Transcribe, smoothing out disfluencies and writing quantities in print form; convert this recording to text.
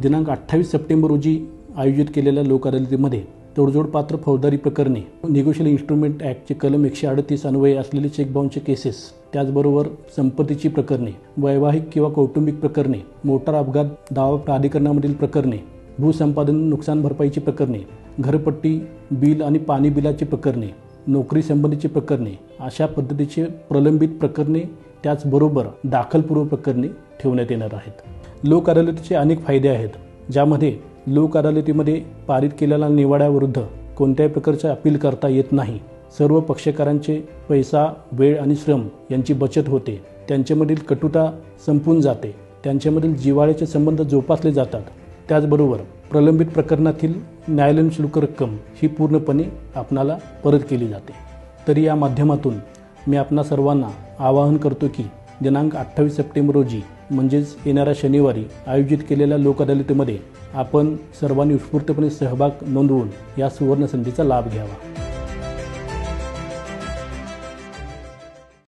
दिनांक 28 सप्टेंबर रोजी आयोजित केलेल्या लोक अदालतीमध्ये तडजोडपात्र फौजदारी प्रकरणे, निगोशियल इन्स्ट्रुमेंट ॲक्टचे कलम 138 अन्वये असलेले चेक बाउन्सचे केसेस, त्याचबरोबर संपत्तीची प्रकरणे, वैवाहिक किंवा कौटुंबिक प्रकरणे, मोटार अपघात दावा प्राधिकरणामधील प्रकरणे, भूसंपादन नुकसान भरपाईची प्रकरणे, घरपट्टी बिल आणि पाणी बिलाची प्रकरणे, नोकरी संबंधीची प्रकरणे, अशा पद्धतीचे प्रलंबित प्रकरणे त्याचबरोबर दाखलपूर्व प्रकरणे ठेवण्यात येणार आहेत। लोक अदालतीचे अनेक फायदे आहेत, ज्यामध्ये लोक अदालतीमध्ये पारित केलेल्या निवाड्याविरुद्ध कोणत्याही प्रकारचे अपील करता येत नाही। सर्व पक्षकारांचे पैसा, वेळ आणि श्रम यांची बचत होते। त्यांच्यामधील कटुता संपून जाते। त्यांच्यामधील जिव्हाळ्याचे संबंध जोपासले जातात। त्याचबरोबर प्रलंबित प्रकरणातील न्यायालयीन शुल्क रक्कम ही पूर्णपणे आपणाला परत केली जाते। तरी या माध्यमातून मी आपणा सर्वांना आवाहन करतो की दिनांक 28 सप्टेंबर रोजी म्हणजेच येणाऱ्या शनिवारी आयोजित केलेल्या लोक अदालतीमध्ये आपण सर्वांनी उत्स्फूर्तपणे सहभाग नोंदवून या सुवर्ण संधीचा लाभ घ्यावा।